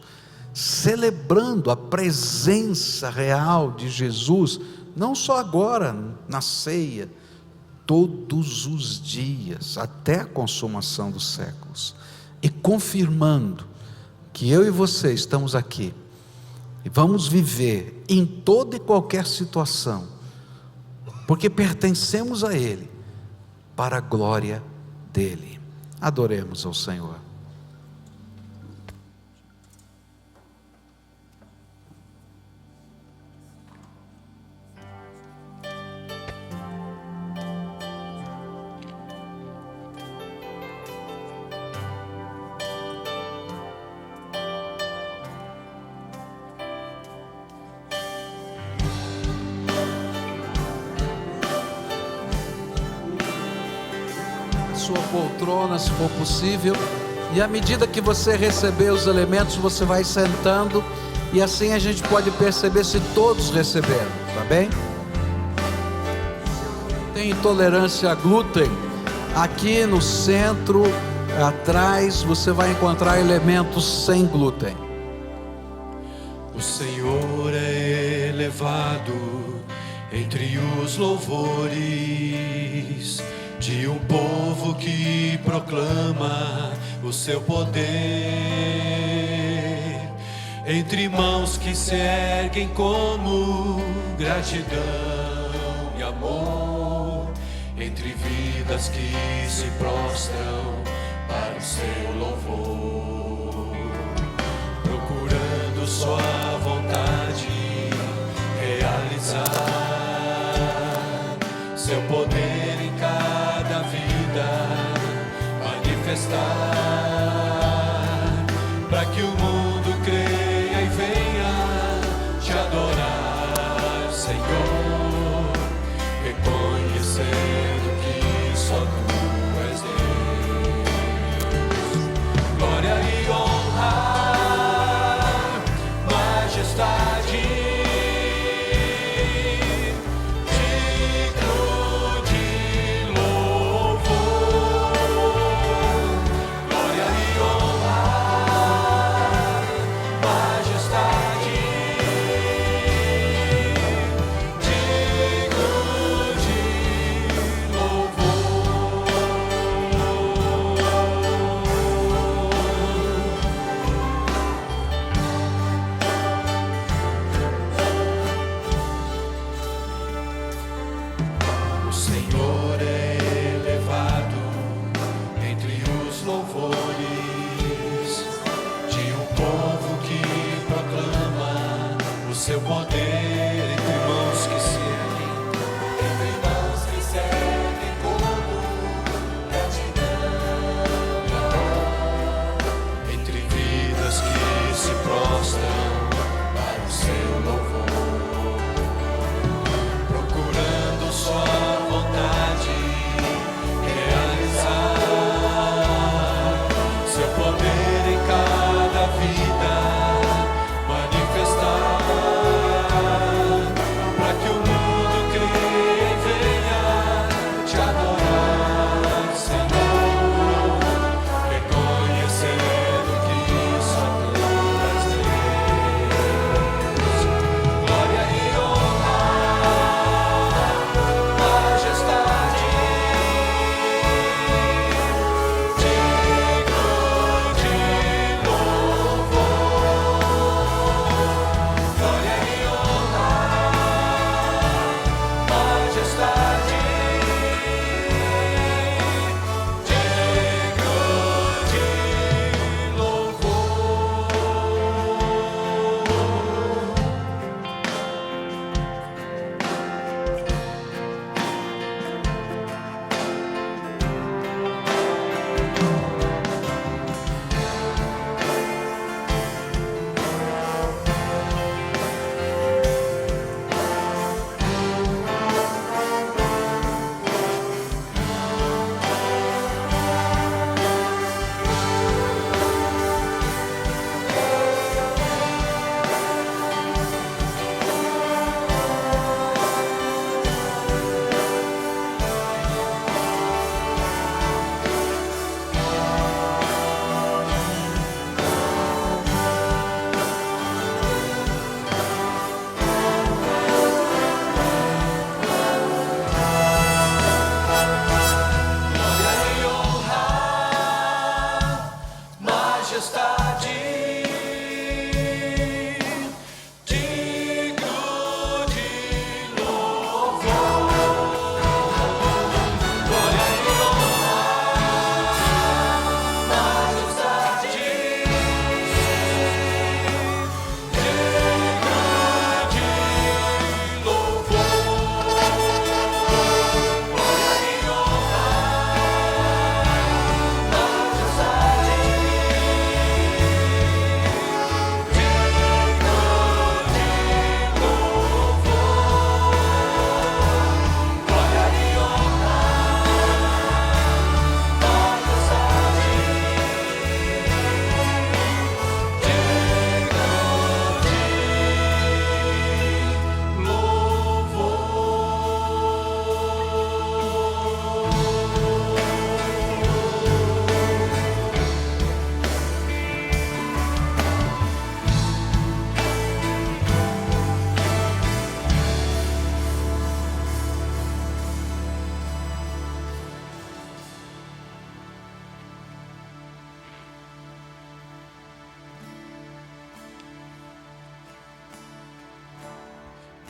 A: celebrando a presença real de Jesus, não só agora na ceia, todos os dias, até a consumação dos séculos, e confirmando que eu e você estamos aqui, e vamos viver em toda e qualquer situação, porque pertencemos a Ele, para a glória dEle. Adoremos ao Senhor. poltrona, se for possível. E à medida que você receber os elementos, você vai sentando. E assim a gente pode perceber se todos receberam, tá bem? Tem intolerância a glúten? Aqui no centro, atrás, você vai encontrar elementos sem glúten.
B: O Senhor é elevado entre os louvores de um povo que proclama o seu poder, entre mãos que se erguem como gratidão e amor, entre vidas que se prostram para o seu louvor, procurando sua vontade realizar, seu poder em cada vida manifestar, para que o mundo creia e venha te adorar, Senhor, reconhecendo que só Tu és Deus. Glória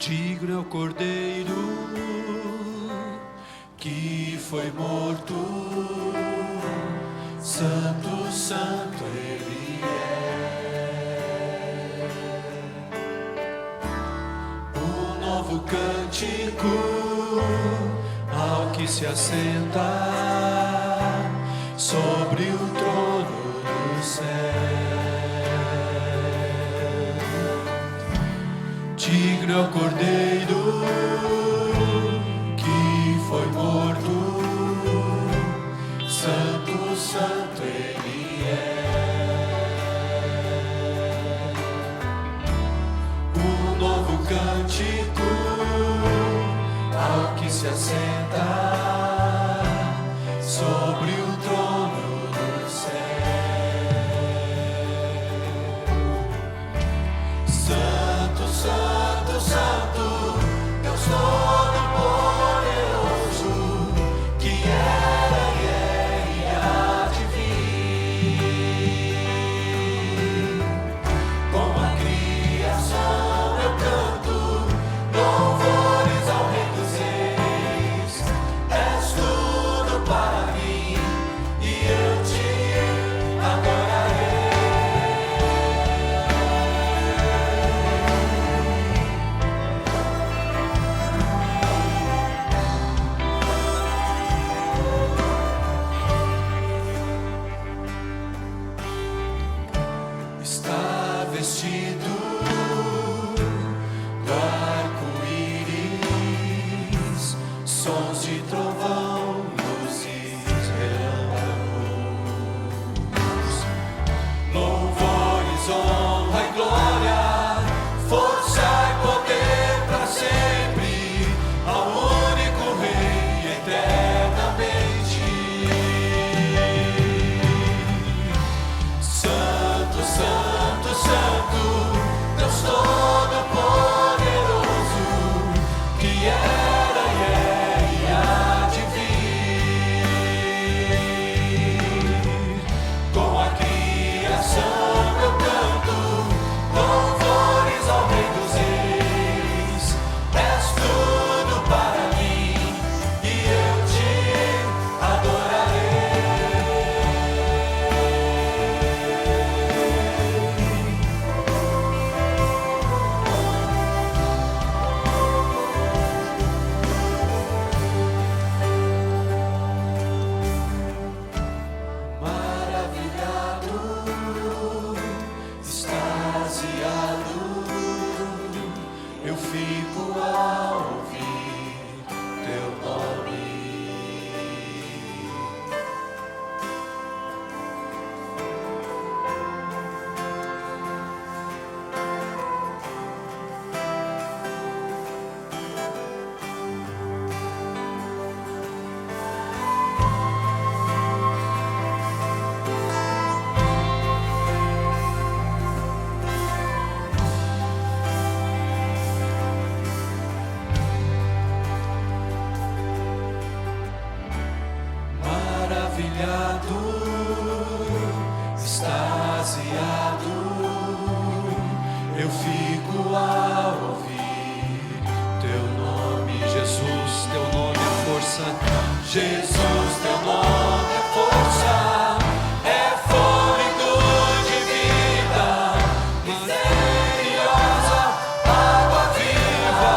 B: Digno é o Cordeiro que foi morto, santo, santo Ele é. Um novo cântico ao que se assenta sobre o trono do céu. Digno é o Cordeiro que foi morto, santo, santo Ele é. Um novo cântico ao que se assenta sobre o trono do céu. Santo, santo, santo, Deus Todo-Poderoso, que era e é e há de vir. Com a criação eu canto louvores ao Rei dos Reis. És tudo para mim e eu te adorarei. Está vestido do arco-íris, sons de trovão, luzes, relâmpagos, louvores, honra e glória, força e poder para sempre, ao único Rei eternamente. Santo, santo, santo, Deus Todo-Poderoso, que era e é e há de vir. Com a criação eu canto louvores ao Rei dos Reis. És tudo para mim e eu te adorarei. Maravilhado, extasiado, eu fico ao ouvir teu nome. Maravilhado, extasiado, eu fico ao ouvir teu nome, Jesus, teu nome é força, Jesus, teu nome é força, é fôlego de vida, misericórdia, água viva.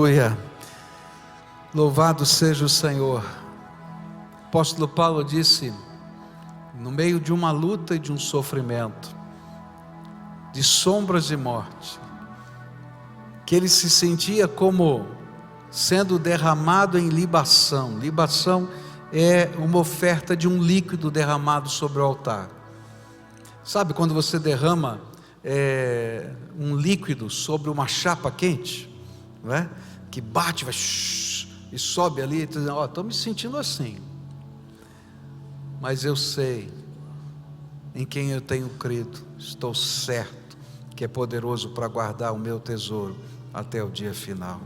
A: Aleluia. Louvado seja o Senhor. O apóstolo Paulo disse, no meio de uma luta e de um sofrimento, de sombras de morte, que ele se sentia como sendo derramado em libação. Libação é uma oferta de um líquido derramado sobre o altar. Sabe quando você derrama um líquido sobre uma chapa quente, não é? Que bate, vai e sobe ali, e tu diz, estou me sentindo assim, mas eu sei em quem eu tenho crido, estou certo que é poderoso para guardar o meu tesouro até o dia final.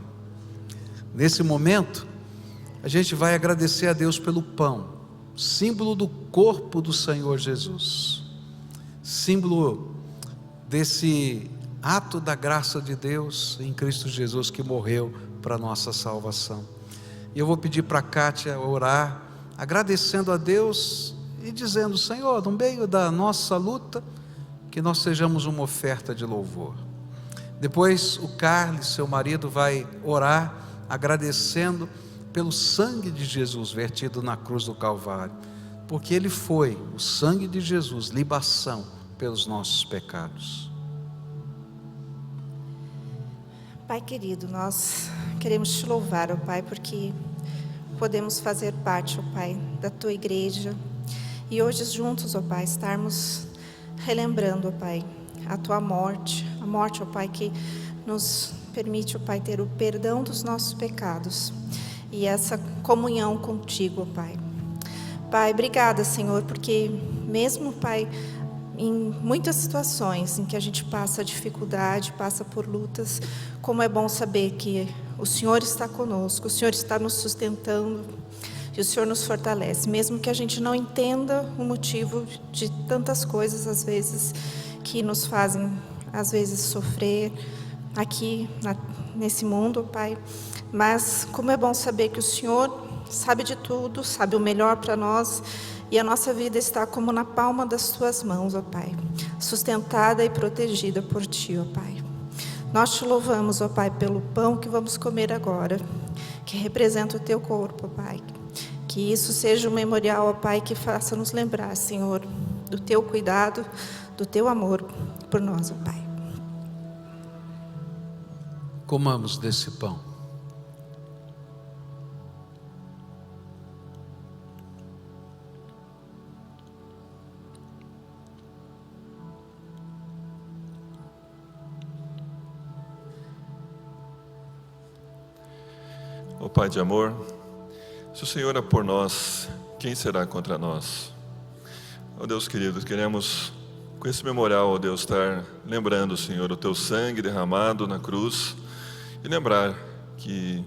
A: Nesse momento, a gente vai agradecer a Deus pelo pão, símbolo do corpo do Senhor Jesus, símbolo desse ato da graça de Deus em Cristo Jesus, que morreu para a nossa salvação. E eu vou pedir para a Kátia orar, agradecendo a Deus e dizendo, Senhor, no meio da nossa luta, que nós sejamos uma oferta de louvor. Depois o Carlos, seu marido, vai orar, agradecendo pelo sangue de Jesus vertido na cruz do Calvário, porque ele foi, o sangue de Jesus, libação pelos nossos pecados.
C: Pai querido, nós queremos te louvar, ó Pai, porque podemos fazer parte, ó Pai, da tua igreja, e hoje juntos, ó Pai, estarmos relembrando, ó Pai, a tua morte, a morte, ó Pai, que nos permite, ó Pai, ter o perdão dos nossos pecados e essa comunhão contigo, ó Pai. Pai, obrigada, Senhor, porque mesmo, Pai, em muitas situações em que a gente passa dificuldade, passa por lutas, como é bom saber que o Senhor está conosco, o Senhor está nos sustentando e o Senhor nos fortalece, mesmo que a gente não entenda o motivo de tantas coisas, às vezes, que nos fazem, às vezes, sofrer aqui nesse mundo, Pai. Mas como é bom saber que o Senhor sabe de tudo, sabe o melhor para nós, e a nossa vida está como na palma das tuas mãos, ó Pai, sustentada e protegida por ti, ó Pai. Nós te louvamos, ó Pai, pelo pão que vamos comer agora, que representa o teu corpo, ó Pai. Que isso seja um memorial, ó Pai, que faça nos lembrar, Senhor, do teu cuidado, do teu amor por nós, ó Pai.
A: Comamos desse pão.
D: Ó Pai de amor, se o Senhor é por nós, quem será contra nós? Ó Deus querido, queremos com esse memorial, ó Deus, estar lembrando, Senhor, o teu sangue derramado na cruz, e lembrar que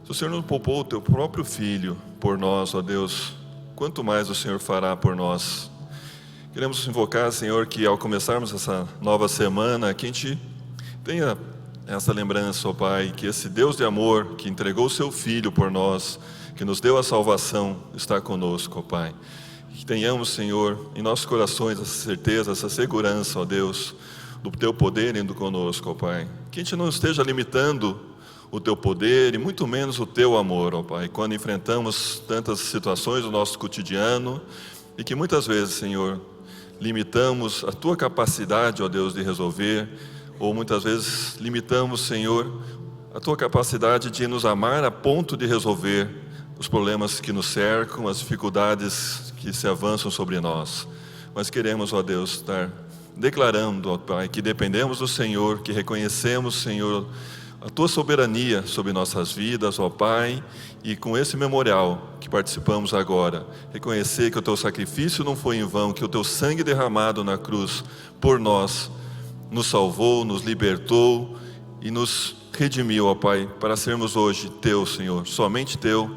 D: se o Senhor não poupou o teu próprio Filho por nós, ó Deus, quanto mais o Senhor fará por nós. Queremos invocar, Senhor, que ao começarmos essa nova semana, que a gente tenha essa lembrança, ó Pai, que esse Deus de amor, que entregou o seu Filho por nós, que nos deu a salvação, está conosco, ó Pai. Que tenhamos, Senhor, em nossos corações essa certeza, essa segurança, ó Deus, do teu poder indo conosco, ó Pai. Que a gente não esteja limitando o teu poder e muito menos o teu amor, ó Pai, quando enfrentamos tantas situações do nosso cotidiano e que muitas vezes, Senhor, limitamos a tua capacidade, ó Deus, de resolver, ou muitas vezes limitamos, Senhor, a tua capacidade de nos amar a ponto de resolver os problemas que nos cercam, as dificuldades que se avançam sobre nós. Mas queremos, ó Deus, estar declarando, ó Pai, que dependemos do Senhor, que reconhecemos, Senhor, a tua soberania sobre nossas vidas, ó Pai, e com esse memorial que participamos agora, reconhecer que o teu sacrifício não foi em vão, que o teu sangue derramado na cruz por nós nos salvou, nos libertou e nos redimiu, ó Pai, para sermos hoje teu, Senhor, somente teu,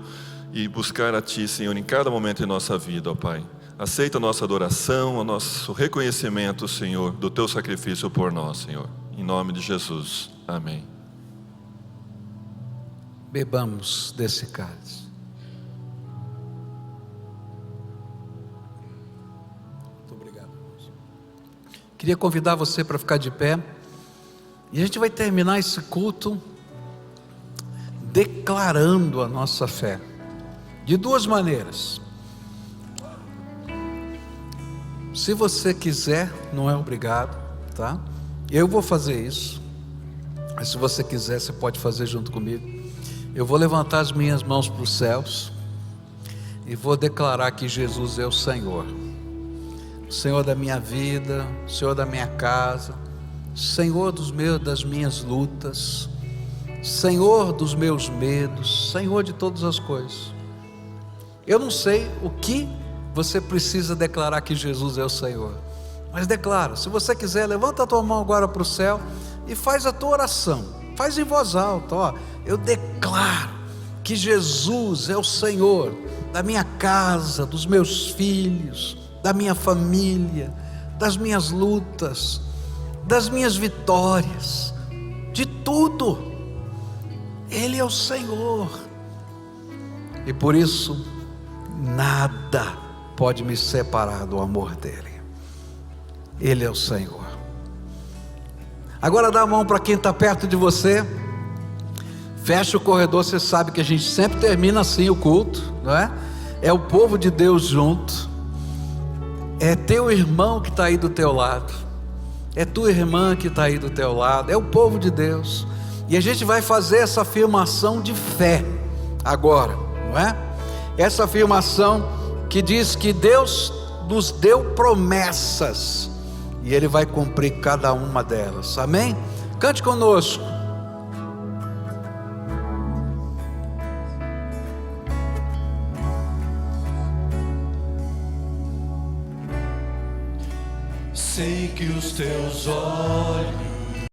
D: e buscar a ti, Senhor, em cada momento em nossa vida, ó Pai. Aceita a nossa adoração, o nosso reconhecimento, Senhor, do teu sacrifício por nós, Senhor. Em nome de Jesus. Amém.
A: Bebamos desse cálice. Muito obrigado. Queria convidar você para ficar de pé. E a gente vai terminar esse culto declarando a nossa fé de duas maneiras. Se você quiser, não é obrigado, tá? Eu vou fazer isso, mas se você quiser, você pode fazer junto comigo. Eu vou levantar as minhas mãos para os céus e vou declarar que Jesus é o Senhor da minha vida, Senhor da minha casa, Senhor das minhas lutas, Senhor dos meus medos, Senhor de todas as coisas. Eu não sei o que você precisa declarar que Jesus é o Senhor, mas declara. Se você quiser, levanta a tua mão agora para o céu e faz a tua oração, faz em voz alta, ó. Eu declaro que Jesus é o Senhor da minha casa, dos meus filhos, da minha família, das minhas lutas, das minhas vitórias, de tudo. Ele é o Senhor, e por isso nada pode me separar do amor dele. Ele é o Senhor. Agora dá a mão para quem está perto de você, fecha o corredor. Você sabe que a gente sempre termina assim o culto, não é? É o povo de Deus junto, é teu irmão que está aí do teu lado, é tua irmã que está aí do teu lado, é o povo de Deus, e a gente vai fazer essa afirmação de fé agora, não é? Essa afirmação que diz que Deus nos deu promessas, e Ele vai cumprir cada uma delas, amém? Cante conosco.
B: Sei que os teus olhos